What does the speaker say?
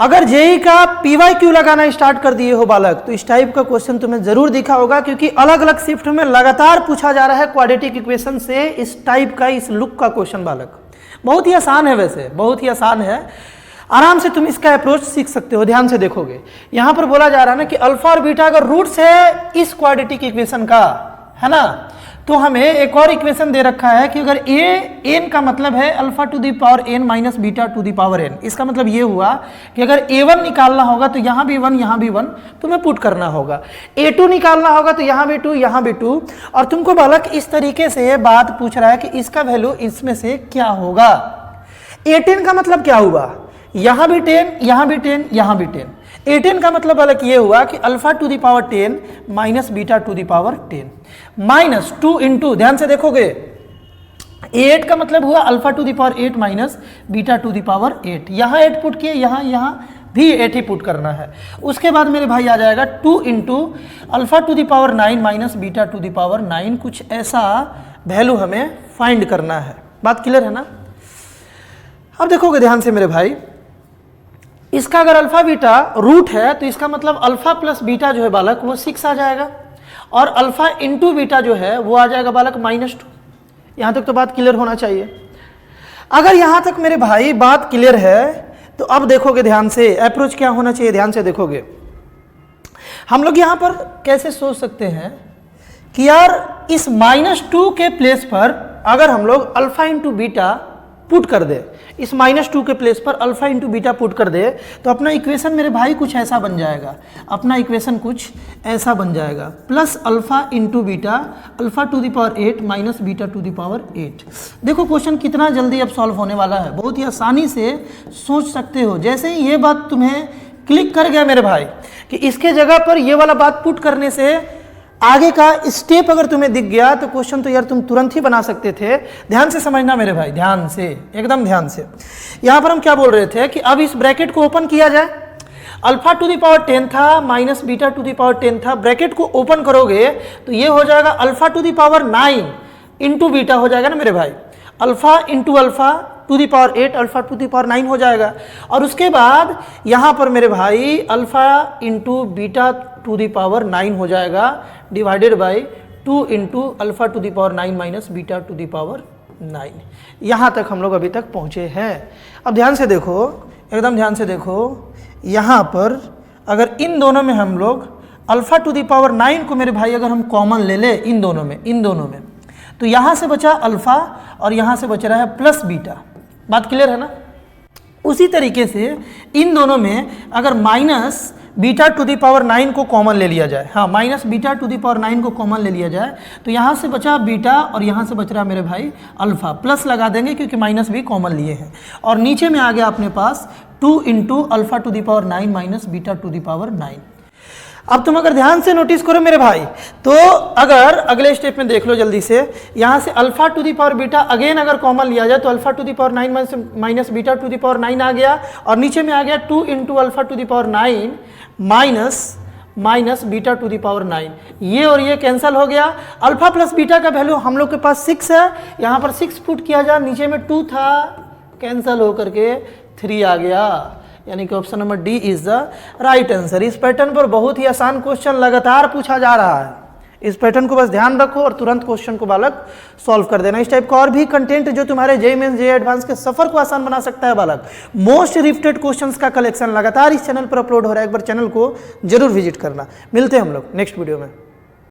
अगर जेई का PYQ लगाना स्टार्ट कर दिए हो बालक तो इस टाइप का क्वेश्चन तुम्हें जरूर दिखा होगा, क्योंकि अलग अलग शिफ्ट में लगातार पूछा जा रहा है क्वाड्रेटिक इक्वेशन से इस टाइप का, इस लुक का क्वेश्चन बालक। बहुत ही आसान है, वैसे बहुत ही आसान है, आराम से तुम इसका अप्रोच सीख सकते हो। ध्यान से देखोगे यहां पर बोला जा रहा है ना कि अल्फा और बीटा अगर रूट्स है इस क्वाड्रेटिक इक्वेशन का, है ना, तो हमें एक और इक्वेशन दे रखा है कि अगर एन का मतलब है alpha to the power n minus beta to the power n. इसका मतलब ये हुआ कि अगर A1 निकालना होगा तो यहाँ भी 1 यहाँ भी 1 तुम्हें पुट करना होगा, A2 निकालना होगा तो यहाँ भी 2 यहाँ भी 2, और तुमको बालक इस तरीके से बात पूछ रहा है कि इसका वैल्यू इसमें से क्या होगा। 18 का मतलब क्या हुआ, यहाँ भी 10 यहाँ भी 10 यहाँ भी 10। 18 का मतलब बालक ये हुआ कि alpha to the power 10 minus beta to the power 10 minus 2 into, ध्यान से देखोगे 8 का मतलब हुआ alpha to the power 8 minus beta to the power 8। यहाँ 8 पुट किए, यहाँ भी 8 ही पुट करना है। उसके बाद मेरे भाई आ जाएगा 2 into alpha to the power 9 minus beta to the power 9। कुछ ऐसा वैल्यू हमें फाइंड करना है। बात क्लियर है ना। अब देखोगे ध्यान से मेरे भाई, इसका अगर अल्फा बीटा रूट है तो इसका मतलब अल्फा प्लस बीटा जो है बालक वो 6 आ जाएगा, और अल्फा इंटू बीटा जो है वो आ जाएगा बालक -2। यहां तक तो बात क्लियर होना चाहिए। अगर यहां तक मेरे भाई बात क्लियर है तो अब देखोगे ध्यान से अप्रोच क्या होना चाहिए। ध्यान से देखोगे हम लोग यहां पर कैसे सोच सकते हैं कि यार इस -2 के प्लेस पर अगर हम लोग अल्फा इंटू बीटा पुट कर दे, इस -2 के प्लेस पर अल्फा इंटू बीटा पुट कर दे तो अपना इक्वेशन मेरे भाई कुछ ऐसा बन जाएगा। अपना इक्वेशन कुछ ऐसा बन जाएगा, plus alpha into beta alpha to the power 8 minus beta to the power 8। देखो क्वेश्चन कितना जल्दी अब सॉल्व होने वाला है, बहुत ही आसानी से सोच सकते हो। जैसे ही ये बात तुम्हें क्लिक कर गया मेरे भाई कि इसके जगह पर ये वाला बात पुट करने से आगे का स्टेप अगर तुम्हें दिख गया तो क्वेश्चन तो यार तुम तुरंत ही बना सकते थे। ध्यान से समझना मेरे भाई, ध्यान से, एकदम ध्यान से। यहां पर हम क्या बोल रहे थे कि अब इस ब्रैकेट को ओपन किया जाए। अल्फा टू दी पावर 10 था minus beta to the power 10 था, ब्रैकेट को ओपन करोगे तो ये हो जाएगा alpha to the power 9 into beta हो जाएगा ना मेरे भाई, alpha into alpha to the power 8 alpha to the power 9 हो जाएगा। और उसके बाद यहां पर मेरे भाई alpha into beta to the power 9 हो जाएगा divided by 2 into alpha to the power 9 minus beta to the power 9। यहां तक हम लोग अभी तक पहुंचे हैं। अब ध्यान से देखो, एकदम ध्यान से देखो, यहां पर अगर इन दोनों में हम लोग अल्फा टू दी पावर 9 को मेरे भाई अगर हम कॉमन ले ले इन दोनों में तो यहां से बचा अल्फा और यहां से बच रहा है प्लस बीटा। बात क्लियर है ना। उसी तरीके से इन दोनों में अगर minus beta to the power 9 को कॉमन ले लिया जाए, हाँ minus beta to the power 9 को कॉमन ले लिया जाए तो यहाँ से बचा बीटा और यहाँ से बच रहा मेरे भाई अल्फा, प्लस लगा देंगे क्योंकि माइनस भी कॉमन लिए हैं, और नीचे में आ गया अपने पास 2 into alpha to the power 9 minus beta to the power 9। अब तुम अगर ध्यान से नोटिस करो मेरे भाई तो अगर अगले स्टेप में देख लो जल्दी से, यहाँ से alpha to the power beta again अगर कॉमन लिया जाए तो alpha to the power 9 minus beta to the power 9 आ गया, और नीचे में आ गया 2 into alpha to the power 9 minus beta to the power 9। ये और ये कैंसिल हो गया। अल्फा प्लस बीटा का वैल्यू हम लोग के पास 6 है, यहाँ पर 6 पुट किया जाए, नीचे में 2 था कैंसिल होकर के 3 आ गया, यानी कि option number D is the right answer. इस पैटर्न पर बहुत ही आसान क्वेश्चन लगातार पूछा जा रहा है, इस पैटर्न को बस ध्यान रखो और तुरंत क्वेश्चन को बालक सॉल्व कर देना। इस टाइप का और भी कंटेंट जो तुम्हारे जेईई मेंस जेईई एडवांस के सफर को आसान बना सकता है बालक, मोस्ट रिपीटेड क्वेश्चंस का कलेक्शन लगातार इस चैनल पर अपलोड हो रहा है, एक बार चैनल को जरूर विजिट करना। मिलते हैं हम लोग नेक्स्ट वीडियो में।